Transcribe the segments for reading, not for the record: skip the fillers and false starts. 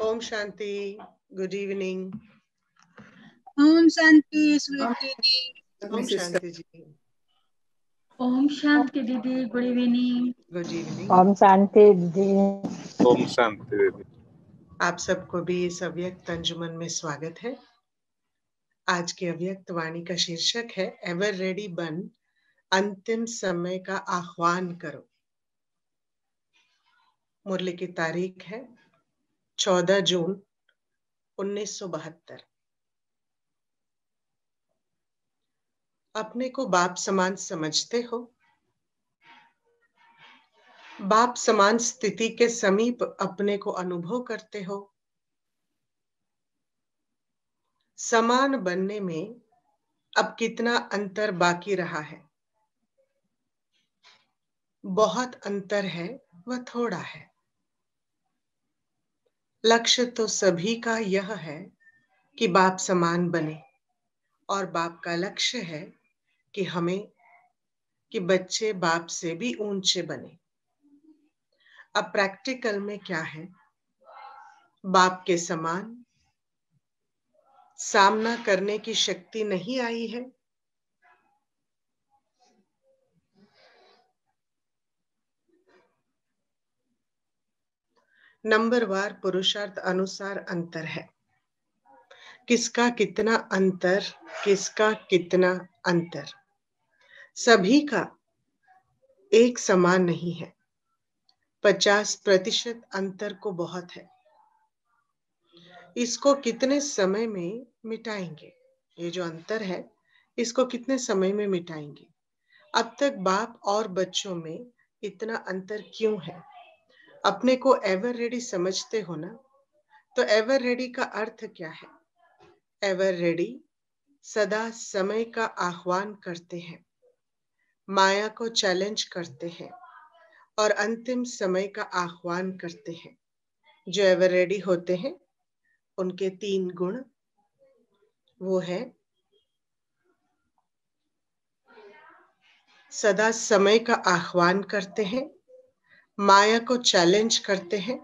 ओम शांति। Good evening. ओम शांति स्वीटी दी। ओम शांति जी। ओम शांति दीदी, गुड इवनिंग। Good evening. ओम शांति दीदी। ओम शांति दीदी। आप सबको भी इस अव्यक्त अंजुमन में स्वागत है। आज के अव्यक्त वाणी का शीर्षक है एवर रेडी बन, अंतिम समय का आह्वान करो। मुरली की तारीख है 14 जून 1972। अपने को बाप समान समझते हो? बाप समान स्थिति के समीप अपने को अनुभव करते हो? समान बनने में अब कितना अंतर बाकी रहा है? बहुत अंतर है, वह थोड़ा है। लक्ष्य तो सभी का यह है कि बाप समान बने, और बाप का लक्ष्य है कि बच्चे बाप से भी ऊंचे बने। अब प्रैक्टिकल में क्या है? बाप के समान सामना करने की शक्ति नहीं आई है। नंबरवार पुरुषार्थ अनुसार अंतर है। किसका कितना अंतर, किसका कितना अंतर, सभी का एक समान नहीं है। 50% अंतर को बहुत है। इसको कितने समय में मिटाएंगे? ये जो अंतर है, इसको कितने समय में मिटाएंगे? अब तक बाप और बच्चों में इतना अंतर क्यों है? अपने को एवर रेडी समझते हो ना? तो एवर रेडी का अर्थ क्या है? एवर रेडी सदा समय का आह्वान करते हैं, माया को चैलेंज करते हैं और अंतिम समय का आह्वान करते हैं। जो एवर रेडी होते हैं उनके 3 गुण वो है सदा समय का आह्वान करते हैं, माया को चैलेंज करते हैं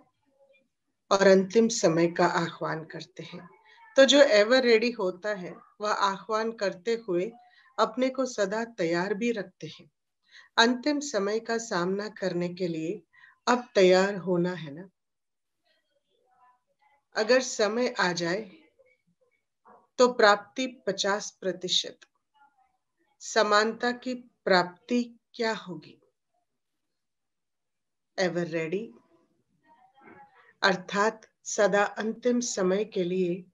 और अंतिम समय का आह्वान करते हैं। तो जो एवर रेडी होता है वह आह्वान करते हुए अपने को सदा तैयार भी रखते हैं। अंतिम समय का सामना करने के लिए अब तैयार होना है ना। अगर समय आ जाए तो प्राप्ति 50%। समानता की प्राप्ति क्या होगी? एवर रेडी अर्थात सदा अंतिम समय के लिए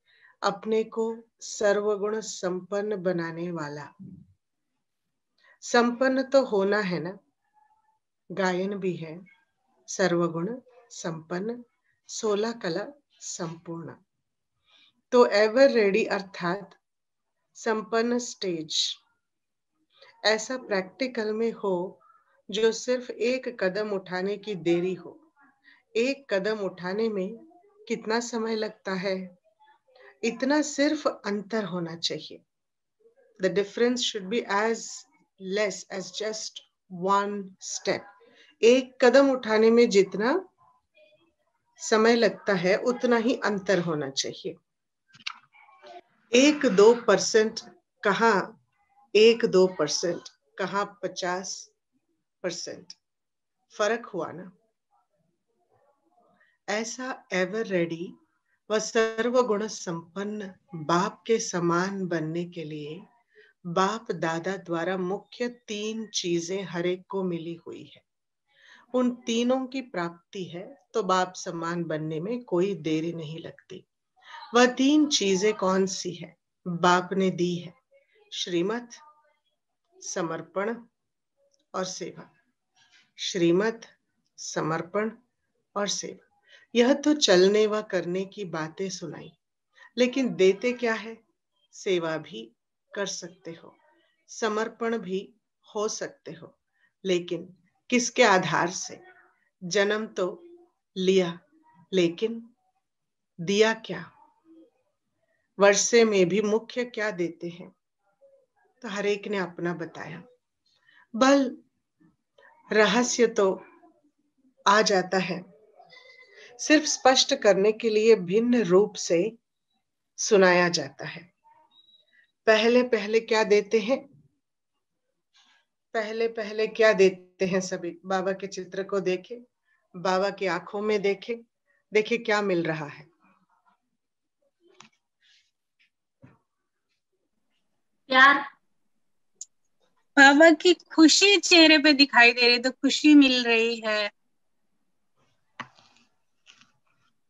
अपने को सर्वगुण संपन्न बनाने वाला। संपन्न तो होना है ना। गायन भी है, सर्वगुण संपन्न 16 कला संपूर्ण। तो एवर रेडी अर्थात संपन्न स्टेज ऐसा प्रैक्टिकल में हो जो सिर्फ एक कदम उठाने की देरी हो। एक कदम उठाने में कितना समय लगता है? इतना सिर्फ अंतर होना चाहिए। The difference should be as less as just one step. एक कदम उठाने में जितना समय लगता है उतना ही अंतर होना चाहिए। 1-2% कहाँ 1-2%, कहाँ 50% फर्क हुआ ना। ऐसा एवर रेडी व सर्वगुण संपन्न बाप के समान बनने के लिए बाप दादा द्वारा मुख्य 3 चीजें हर एक को मिली हुई है। उन तीनों की प्राप्ति है तो बाप समान बनने में कोई देरी नहीं लगती। वह 3 चीजें कौन सी है? बाप ने दी है, श्रीमत, समर्पण और सेवा। श्रीमत, समर्पण और सेवा। यह तो चलने व करने की बातें सुनाई, लेकिन देते क्या है? सेवा भी कर सकते हो, समर्पण भी हो सकते हो, लेकिन किसके आधार से? जन्म तो लिया, लेकिन दिया क्या? वर्षे में भी मुख्य क्या देते हैं? तो हर एक ने अपना बताया। बल रहस्य तो आ जाता है। सिर्फ स्पष्ट करने के लिए भिन्न रूप से सुनाया जाता है। पहले पहले क्या देते हैं? पहले पहले क्या देते हैं? सभी बाबा के चित्र को देखें, बाबा की आंखों में देखें, देखिए क्या मिल रहा है। प्यार। बाबा की खुशी चेहरे पे दिखाई दे रही, तो खुशी मिल रही है।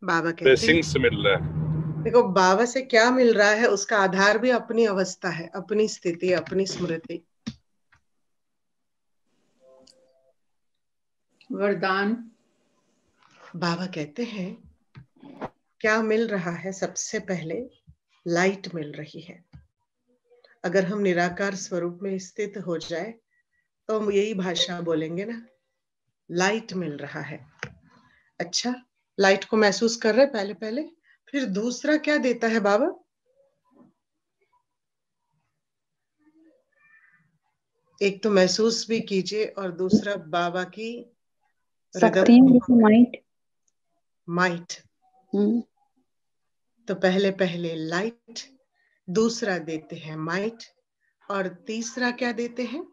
बाबा कहते हैं ब्लेसिंग्स मिल रहा है। देखो बाबा से क्या मिल रहा है, उसका आधार भी अपनी अवस्था है, अपनी स्थिति, अपनी स्मृति। वरदान। बाबा कहते हैं क्या मिल रहा है? सबसे पहले लाइट मिल रही है। अगर हम निराकार स्वरूप में स्थित हो जाए तो हम यही भाषा बोलेंगे ना, लाइट मिल रहा है। अच्छा, लाइट को महसूस कर रहे पहले पहले। फिर दूसरा क्या देता है बाबा? एक तो महसूस भी कीजिए और दूसरा बाबा की माइट। माइट। तो पहले पहले लाइट, दूसरा देते हैं माइट, और तीसरा क्या देते हैं?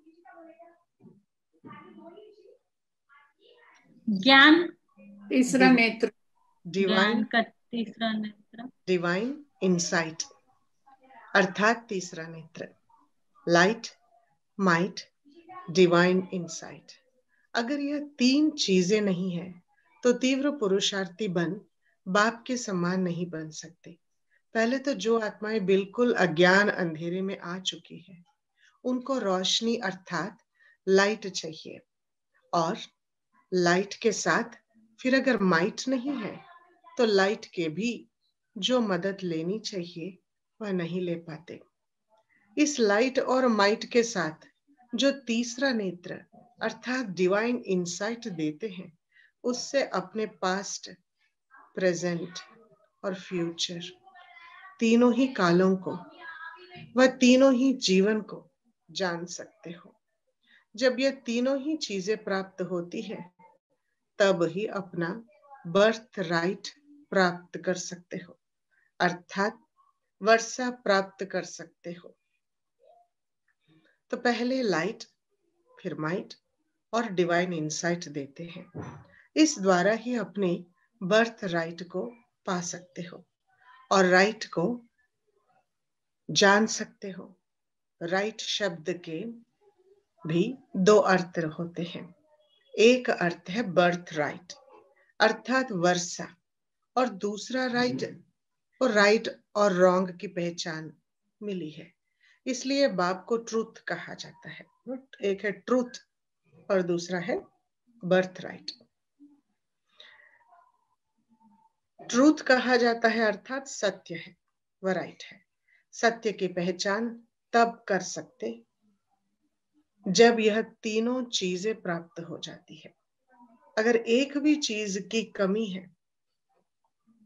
ज्ञान। तीसरा नेत्र। डिवाइन, ज्ञान का तीसरा नेत्र। डिवाइन इंसाइट, अर्थात तीसरा नेत्र। Light, might, divine insight. अगर यह तीन चीजें नहीं है तो तीव्र पुरुषार्थी बन बाप के समान नहीं बन सकते। पहले तो जो आत्माएं बिल्कुल अज्ञान अंधेरे में आ चुकी है, उनको रोशनी अर्थात लाइट चाहिए, और लाइट के साथ फिर अगर माइट नहीं है तो लाइट के भी जो मदद लेनी चाहिए वह नहीं ले पाते। इस लाइट और माइट के साथ जो तीसरा नेत्र अर्थात डिवाइन इंसाइट देते हैं, उससे अपने पास्ट, प्रेजेंट और फ्यूचर तीनों ही कालों को व तीनों ही जीवन को जान सकते हो। जब ये तीनों ही चीजें प्राप्त होती है तब ही अपना बर्थ राइट प्राप्त कर सकते हो, अर्थात वर्षा प्राप्त कर सकते हो। तो पहले लाइट, फिर माइट और डिवाइन इंसाइट देते हैं। इस द्वारा ही अपने बर्थ राइट को पा सकते हो और राइट को जान सकते हो। राइट शब्द के भी दो अर्थ होते हैं। एक अर्थ है बर्थ राइट अर्थात वर्षा, और दूसरा राइट, और राइट और रॉन्ग की पहचान मिली है, इसलिए बाप को ट्रूथ कहा जाता है। एक है ट्रूथ और दूसरा है बर्थ राइट। ट्रूथ कहा जाता है अर्थात सत्य है, वह राइट है। सत्य की पहचान तब कर सकते जब यह तीनों चीजें प्राप्त हो जाती है। अगर एक भी चीज की कमी है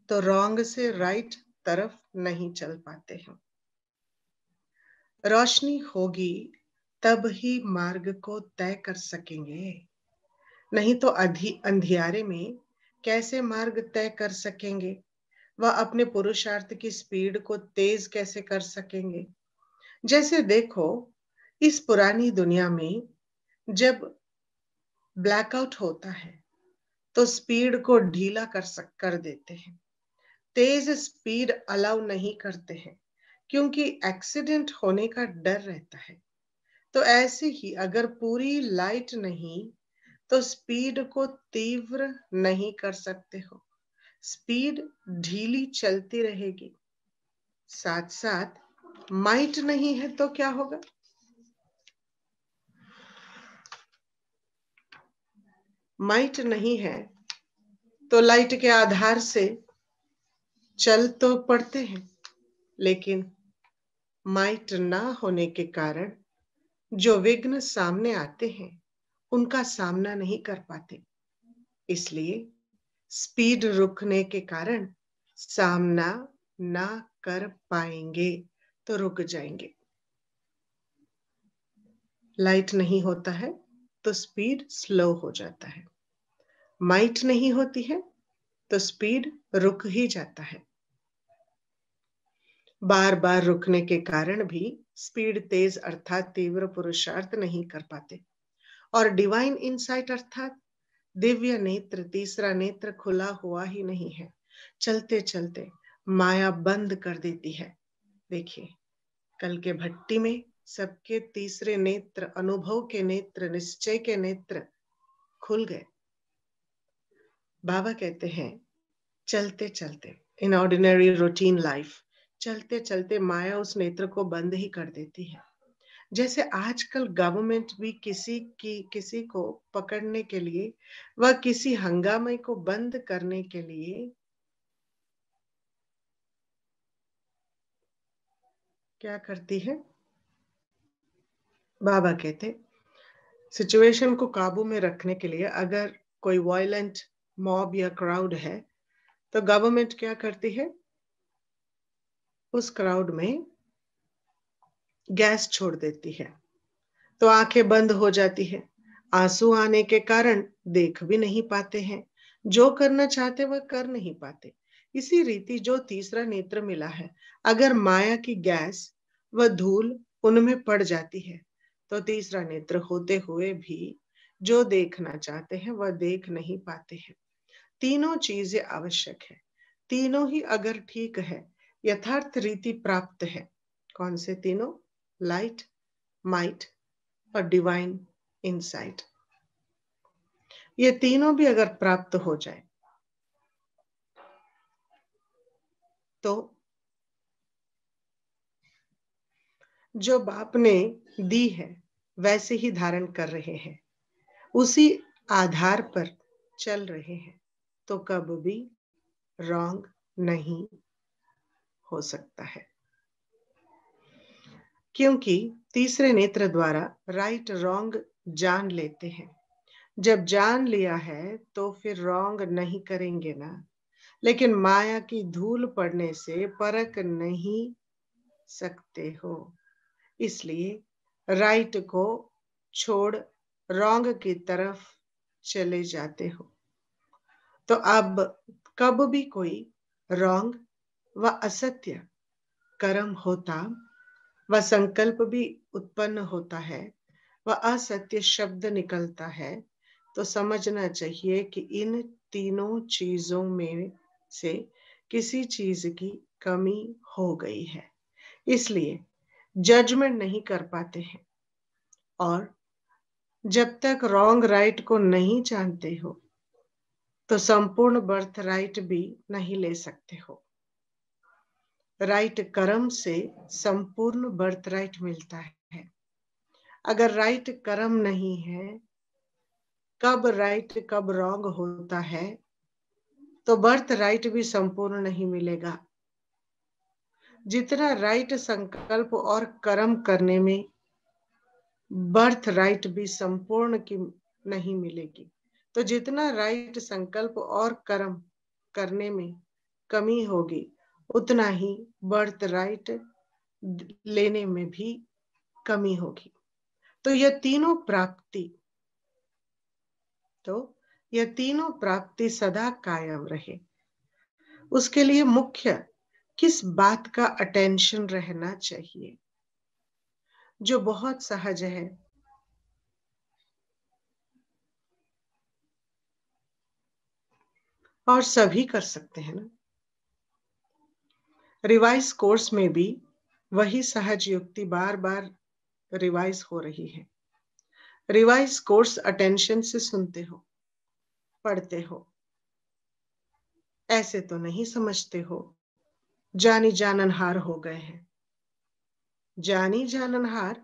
तो रॉन्ग से राइट तरफ नहीं चल पाते हैं। रोशनी होगी तब ही मार्ग को तय कर सकेंगे, नहीं तो अंधियारे में कैसे मार्ग तय कर सकेंगे? वह अपने पुरुषार्थ की स्पीड को तेज कैसे कर सकेंगे? जैसे देखो, इस पुरानी दुनिया में जब ब्लैकआउट होता है तो स्पीड को ढीला कर देते हैं, तेज स्पीड अलाउ नहीं करते हैं, क्योंकि एक्सीडेंट होने का डर रहता है। तो ऐसे ही अगर पूरी लाइट नहीं तो स्पीड को तीव्र नहीं कर सकते हो, स्पीड ढीली चलती रहेगी। साथ साथ माइट नहीं है तो क्या होगा? माइट नहीं है तो लाइट के आधार से चल तो पड़ते हैं, लेकिन माइट ना होने के कारण जो विघ्न सामने आते हैं उनका सामना नहीं कर पाते, इसलिए स्पीड रुकने के कारण सामना ना कर पाएंगे तो रुक जाएंगे। लाइट नहीं होता है तो स्पीड स्लो हो जाता है, माइट नहीं होती है तो स्पीड रुक ही जाता है। बार बार रुकने के कारण भी स्पीड तेज अर्थात तीव्र पुरुषार्थ नहीं कर पाते। और डिवाइन इनसाइट अर्थात दिव्य नेत्र, तीसरा नेत्र खुला हुआ ही नहीं है। चलते चलते माया बंद कर देती है। देखिए, कल के भट्टी में सबके तीसरे नेत्र, अनुभव के नेत्र, निश्चय के नेत्र खुल गए। बाबा कहते हैं चलते चलते, इन ऑर्डिनरी रूटीन लाइफ, चलते चलते माया उस नेत्र को बंद ही कर देती है। जैसे आजकल गवर्नमेंट भी किसी को पकड़ने के लिए व किसी हंगामे को बंद करने के लिए क्या करती है? बाबा कहते सिचुएशन को काबू में रखने के लिए अगर कोई वायलेंट मॉब या क्राउड है तो गवर्नमेंट क्या करती है? उस क्राउड में गैस छोड़ देती है, तो आंखें बंद हो जाती है। आंसू आने के कारण देख भी नहीं पाते हैं, जो करना चाहते वह कर नहीं पाते। इसी रीति जो तीसरा नेत्र मिला है, अगर माया की गैस व धूल उनमें पड़ जाती है तो तीसरा नेत्र होते हुए भी जो देखना चाहते हैं वह देख नहीं पाते हैं। तीनों चीजें आवश्यक है। तीनों ही अगर ठीक है, यथार्थ रीति प्राप्त है। कौन से तीनों? लाइट, माइट और डिवाइन इनसाइट। ये तीनों भी अगर प्राप्त हो जाए तो जो बाप ने दी है वैसे ही धारण कर रहे हैं, उसी आधार पर चल रहे हैं, तो कब भी रॉन्ग नहीं हो सकता है। क्योंकि तीसरे नेत्र द्वारा राइट रॉन्ग जान लेते हैं। जब जान लिया है तो फिर रॉन्ग नहीं करेंगे ना। लेकिन माया की धूल पड़ने से परख नहीं सकते हो, इसलिए राइट को छोड़ रॉन्ग की तरफ चले जाते हो। तो अब कब भी कोई रॉन्ग व असत्य कर्म होता व संकल्प भी उत्पन्न होता है व असत्य शब्द निकलता है, तो समझना चाहिए कि इन तीनों चीजों में से किसी चीज की कमी हो गई है, इसलिए जजमेंट नहीं कर पाते हैं। और जब तक रॉन्ग राइट को नहीं जानते हो तो संपूर्ण बर्थ राइट भी नहीं ले सकते हो। राइट कर्म से संपूर्ण बर्थ राइट मिलता है। अगर राइट कर्म नहीं है, कब राइट कब रॉन्ग होता है, तो बर्थ राइट भी संपूर्ण नहीं मिलेगा। जितना राइट संकल्प और कर्म करने में बर्थ राइट भी संपूर्ण की नहीं मिलेगी, तो जितना राइट संकल्प और कर्म करने में कमी होगी, उतना ही बर्थ राइट लेने में भी कमी होगी। तो यह तीनों प्राप्ति सदा कायम रहे, उसके लिए मुख्य किस बात का अटेंशन रहना चाहिए, जो बहुत सहज है। और सभी कर सकते हैं ना। रिवाइज कोर्स में भी वही सहज युक्ति बार बार रिवाइज हो रही है। रिवाइज कोर्स अटेंशन से सुनते हो, पढ़ते हो, ऐसे तो नहीं समझते हो जानी जाननहार हो गए हैं। जानी जाननहार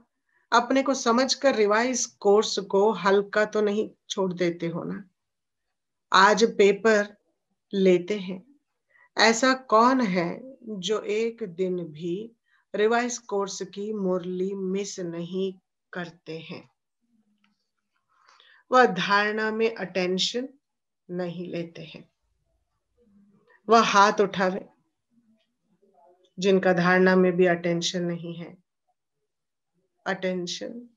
अपने को समझकर रिवाइज कोर्स को हल्का तो नहीं छोड़ देते हो ना। आज पेपर लेते हैं, ऐसा कौन है जो एक दिन भी रिवाइज कोर्स की मुरली मिस नहीं करते हैं। वह धारणा में अटेंशन नहीं लेते हैं। वह हाथ उठावे जिनका धारणा में भी अटेंशन नहीं है। अटेंशन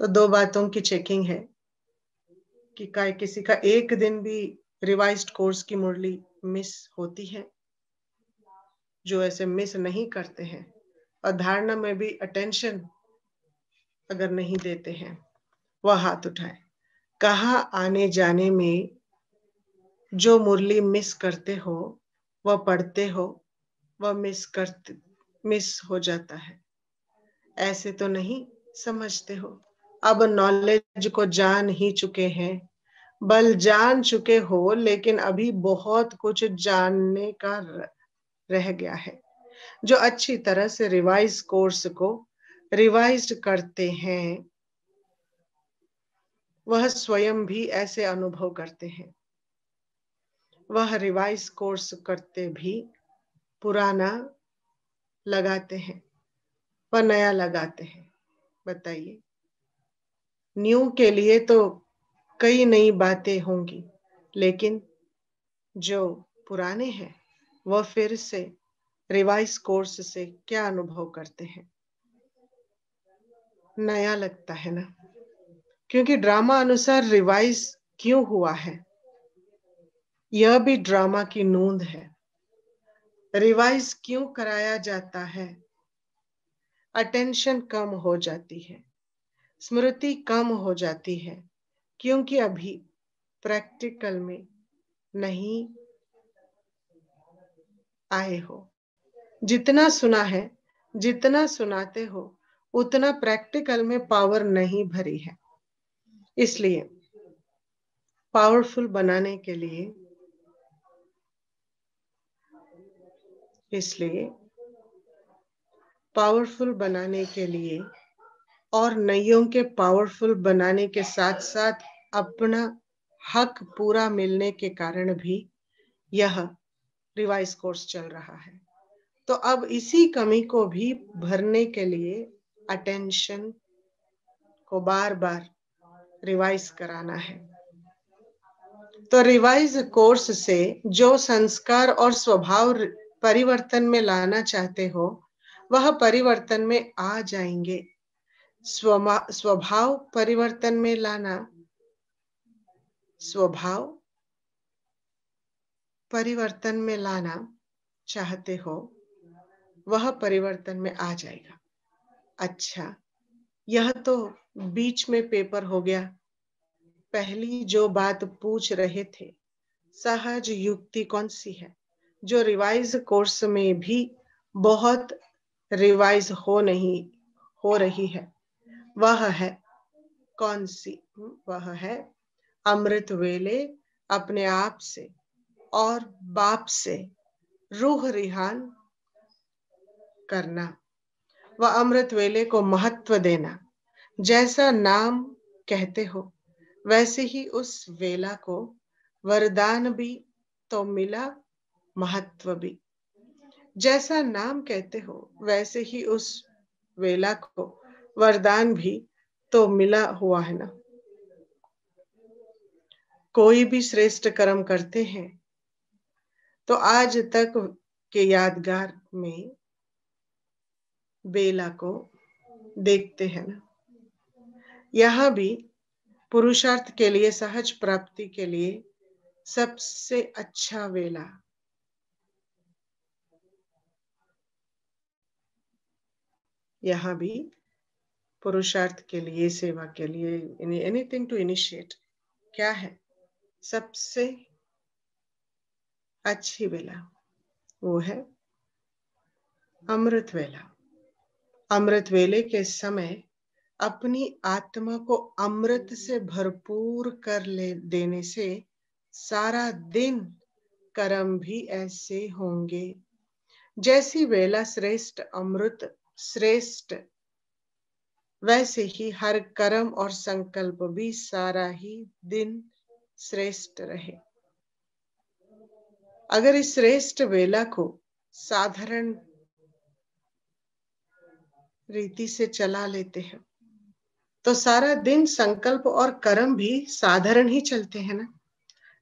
तो दो बातों की चेकिंग है कि किसी का एक दिन भी रिवाइज्ड कोर्स की मुरली मिस होती है? जो ऐसे मिस नहीं करते हैं और धारणा में भी अटेंशन अगर नहीं देते हैं, वह हाथ उठाए। कहाँ आने जाने में जो मुरली मिस करते हो, वह पढ़ते हो, वह मिस हो जाता है। ऐसे तो नहीं समझते हो? अब नॉलेज को जान ही चुके हैं, बल जान चुके हो, लेकिन अभी बहुत कुछ जानने का रह गया है। जो अच्छी तरह से रिवाइज कोर्स को रिवाइज करते हैं, वह स्वयं भी ऐसे अनुभव करते हैं। वह रिवाइज कोर्स करते भी पुराना लगाते हैं, वह नया लगाते हैं। बताइए, न्यू के लिए तो कई नई बातें होंगी, लेकिन जो पुराने हैं वह फिर से रिवाइज कोर्स से क्या अनुभव करते हैं? नया लगता है ना, क्योंकि ड्रामा अनुसार रिवाइज क्यों हुआ है, यह भी ड्रामा की नूंद है। रिवाइज क्यों कराया जाता है? अटेंशन कम हो जाती है, स्मृति कम हो जाती है, क्योंकि अभी प्रैक्टिकल में नहीं आए हो। जितना सुना है, जितना सुनाते हो, उतना प्रैक्टिकल में पावर नहीं भरी है। इसलिए पावरफुल बनाने के लिए और नइयों के पावरफुल बनाने के साथ साथ अपना हक पूरा मिलने के कारण भी यह रिवाइज कोर्स चल रहा है। तो अब इसी कमी को भी भरने के लिए अटेंशन को बार बार रिवाइज कराना है। तो रिवाइज कोर्स से जो संस्कार और स्वभाव परिवर्तन में लाना चाहते हो, वह परिवर्तन में आ जाएंगे। स्वभाव परिवर्तन में लाना, स्वभाव परिवर्तन में लाना चाहते हो, वह परिवर्तन में आ जाएगा। अच्छा, यह तो बीच में पेपर हो गया। पहली जो बात पूछ रहे थे, सहज युक्ति कौन सी है, जो रिवाइज कोर्स में भी बहुत रिवाइज हो रही है, वह है कौन सी? वह है अमृत वेले अपने आप से और बाप से रूह रिहान करना। वह अमृत वेले को महत्व देना। जैसा नाम कहते हो, वैसे ही उस वेला को वरदान भी तो मिला, महत्व भी। जैसा नाम कहते हो, वैसे ही उस वेला को वरदान भी तो मिला हुआ है ना। कोई भी श्रेष्ठ कर्म करते हैं तो आज तक के यादगार में बेला को देखते हैं ना। यहां भी पुरुषार्थ के लिए, सहज प्राप्ति के लिए सबसे अच्छा वेला यहाँ भी पुरुषार्थ के लिए, सेवा के लिए, एनीथिंग टू इनिशिएट, क्या है सबसे अच्छी वेला? वो है अमृत वेला। अमृत वेले के समय अपनी आत्मा को अमृत से भरपूर कर देने से सारा दिन कर्म भी ऐसे होंगे। जैसी वेला श्रेष्ठ, अमृत श्रेष्ठ, वैसे ही हर कर्म और संकल्प भी सारा ही दिन श्रेष्ठ रहे। अगर इस श्रेष्ठ वेला को साधारण रीति से चला लेते हैं तो सारा दिन संकल्प और कर्म भी साधारण ही चलते हैं ना।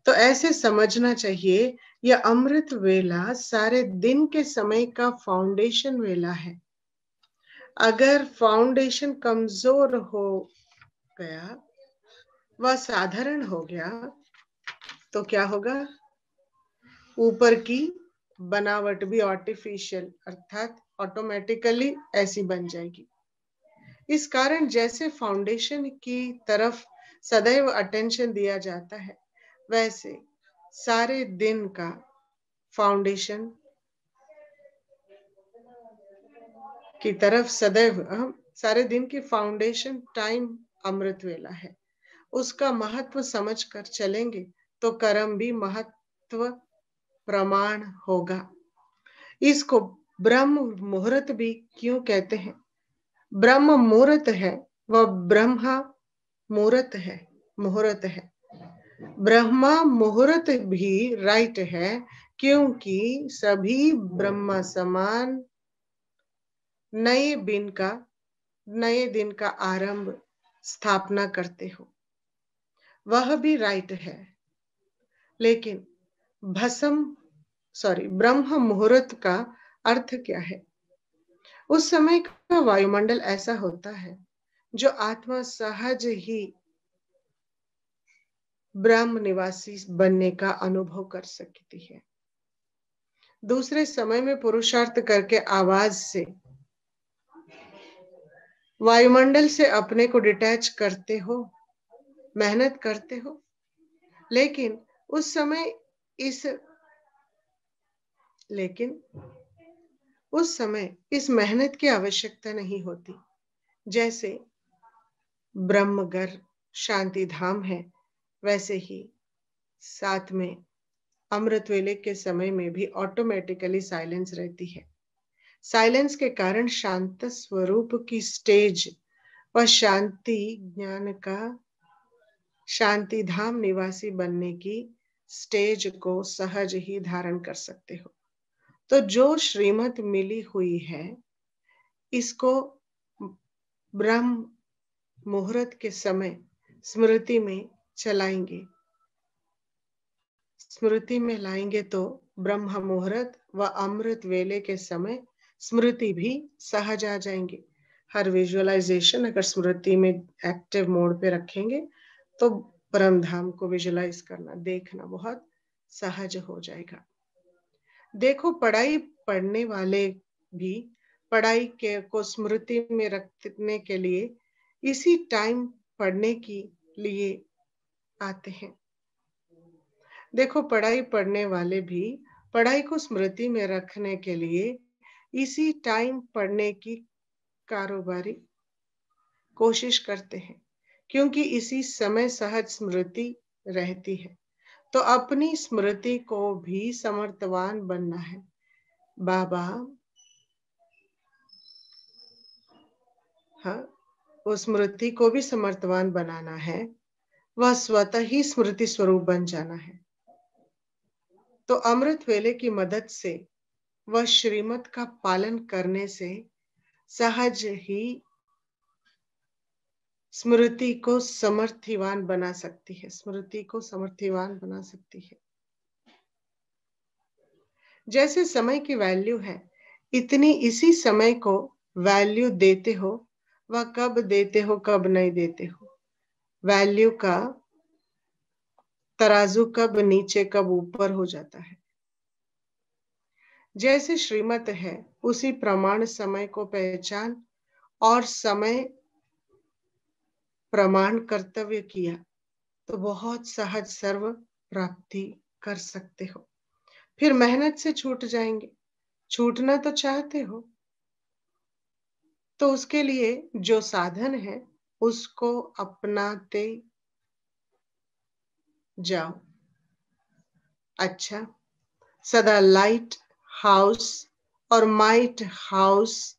तो ऐसे समझना चाहिए, यह अमृत वेला सारे दिन के समय का फाउंडेशन वेला है। अगर फाउंडेशन कमजोर हो गया, वह साधारण हो गया, तो क्या होगा, ऊपर की बनावट भी आर्टिफिशियल अर्थात ऑटोमेटिकली ऐसी बन जाएगी। इस कारण जैसे फाउंडेशन की तरफ सदैव अटेंशन दिया जाता है, वैसे सारे दिन का फाउंडेशन की तरफ सदैव हम सारे दिन की फाउंडेशन टाइम अमृत वेला है, उसका महत्व समझकर चलेंगे तो कर्म भी महत्व प्रमाण होगा। इसको ब्रह्म मुहूर्त भी क्यों कहते हैं? ब्रह्म मुहूर्त है वह ब्रह्मा मुहूर्त है, मुहूर्त है। ब्रह्मा मुहूर्त भी राइट है क्योंकि सभी ब्रह्मा समान नए दिन का आरंभ स्थापना करते हो, वह भी राइट है। लेकिन ब्रह्म मुहूर्त का अर्थ क्या है? उस समय का वायुमंडल ऐसा होता है जो आत्मा सहज ही ब्रह्म निवासी बनने का अनुभव कर सकती है। दूसरे समय में पुरुषार्थ करके आवाज से वायुमंडल से अपने को डिटैच करते हो, मेहनत करते हो, लेकिन उस समय इस मेहनत की आवश्यकता नहीं होती। जैसे ब्रह्मगर शांति धाम है, वैसे ही साथ में अमृत वेले के समय में भी ऑटोमेटिकली साइलेंस रहती है। साइलेंस के कारण शांत स्वरूप की स्टेज व शांति ज्ञान का शांति धाम निवासी बनने की स्टेज को सहज ही धारण कर सकते हो। तो जो श्रीमत मिली हुई है, इसको ब्रह्म मुहूर्त के समय स्मृति में चलाएंगे, स्मृति में लाएंगे तो ब्रह्म मुहूर्त व अमृत वेले के समय स्मृति भी सहज आ जाएंगे। हर विजुअलाइजेशन अगर स्मृति में एक्टिव मोड पे रखेंगे तो परम धाम को विजुअलाइज करना, देखना बहुत सहज हो जाएगा। देखो, पढ़ाई पढ़ने वाले भी पढ़ाई को स्मृति में रखने के लिए इसी टाइम पढ़ने के लिए आते हैं। देखो, पढ़ाई पढ़ने वाले भी पढ़ाई को स्मृति में रखने के लिए इसी टाइम पढ़ने की कारोबारी कोशिश करते हैं, क्योंकि इसी समय सहज स्मृति रहती है। तो अपनी स्मृति को भी समर्थवान बनना है। बाबा उस स्मृति को भी समर्थवान बनाना है, वह स्वतः ही स्मृति स्वरूप बन जाना है। तो अमृत वेले की मदद से वह श्रीमत का पालन करने से सहज ही स्मृति को समर्थिवान बना सकती है, स्मृति को समर्थिवान बना सकती है। जैसे समय की वैल्यू है, इतनी इसी समय को वैल्यू देते हो। वह कब देते हो, कब नहीं देते हो, वैल्यू का तराजू कब नीचे कब ऊपर हो जाता है। जैसे श्रीमत है, उसी प्रमाण समय को पहचान और समय प्रमाण कर्तव्य किया तो बहुत सहज सर्व प्राप्ति कर सकते हो। फिर मेहनत से छूट जाएंगे। छूटना तो चाहते हो, तो उसके लिए जो साधन है उसको अपनाते जाओ। अच्छा, सदा लाइट हाउस और माइट हाउस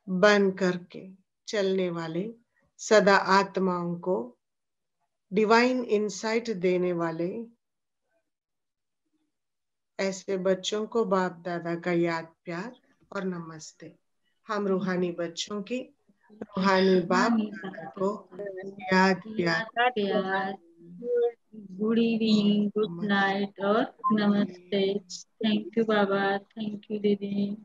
बन करके चलने वाले, सदा आत्माओं को डिवाइन इंसाइट देने वाले ऐसे बच्चों को बाप दादा का याद प्यार और नमस्ते। हम रूहानी बच्चों की रूहानी बाप दादा को याद प्यार, गुड इवनिंग, गुड नाइट और नमस्ते। Thank you Baba, thank you दीदी,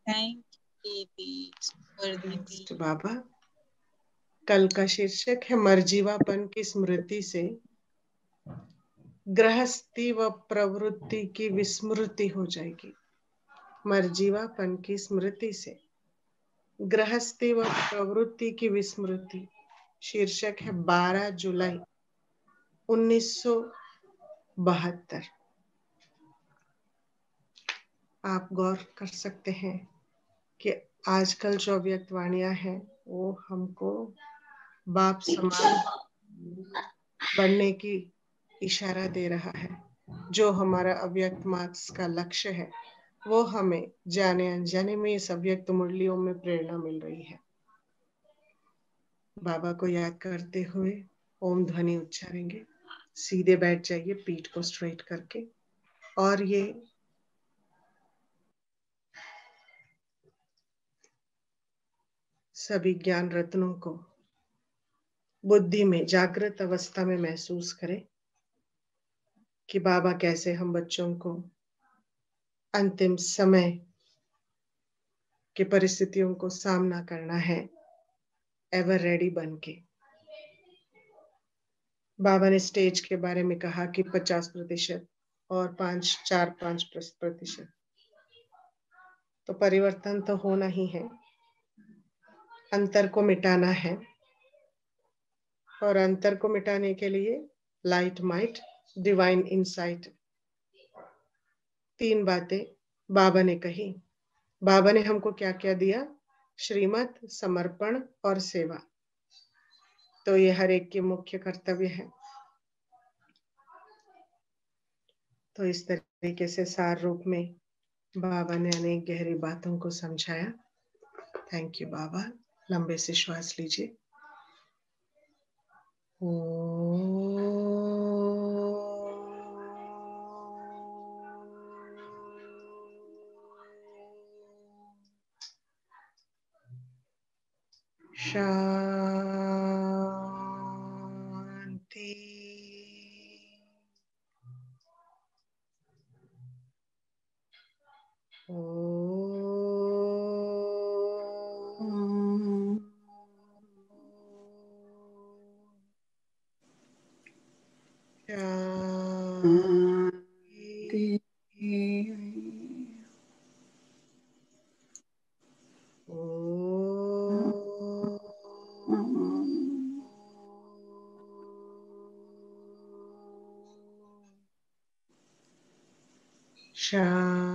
थैंक यू दीदी। बाबा, कल का शीर्षक है मर्जीवापन की स्मृति से गृहस्थी व प्रवृत्ति की विस्मृति हो जाएगी। मर्जीवापन की स्मृति से गृहस्थी व प्रवृत्ति की विस्मृति। शीर्षक है 12 जुलाई 1972। आप गौर कर सकते हैं कि आजकल जो अव्यक्तवाणियां हैं वो हमको बाप समान बनने की इशारा दे रहा है। जो हमारा अव्यक्त मार्क्स का लक्ष्य है वो हमें जाने अनजाने में इस अव्यक्त मुरलियों में प्रेरणा मिल रही है। बाबा को याद करते हुए ओम ध्वनि उच्चारेंगे। सीधे बैठ जाइए पीठ को स्ट्रेट करके और ये सभी ज्ञान रत्नों को बुद्धि में जागृत अवस्था में महसूस करें कि बाबा कैसे हम बच्चों को अंतिम समय की परिस्थितियों को सामना करना है, एवर रेडी बन के। बाबा ने स्टेज के बारे में कहा कि 50% और 4-5% तो परिवर्तन तो होना ही है, अंतर को मिटाना है। और अंतर को मिटाने के लिए लाइट माइट डिवाइन इंसाइट, 3 बातें बाबा ने कही। बाबा ने हमको क्या क्या दिया? श्रीमत, समर्पण और सेवा। तो ये हर एक की मुख्य कर्तव्य है। तो इस तरीके से सार रूप में बाबा ने अनेक गहरी बातों को समझाया। थैंक यू बाबा। लंबे से श्वास लीजिए। शांति। शांति।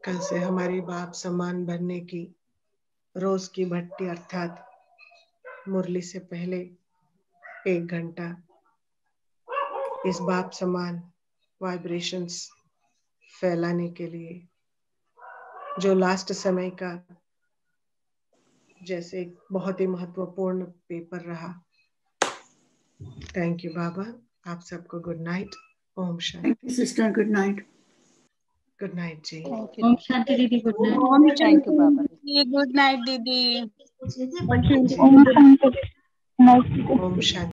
कल से हमारी बाप समान बनने की रोज की भट्टी अर्थात मुरली से पहले 1 घंटा इस बाप समान वाइब्रेशंस फैलाने के लिए, जो लास्ट समय का जैसे एक बहुत ही महत्वपूर्ण पेपर रहा। थैंक यू बाबा। आप सबको गुड नाइट। ओम शांति। Sister good night. Good night जी। ओम शांति दीदी, गुड नाइट। ओम थैंक यू बाबा। गुड नाइट दीदी। ओम शांति।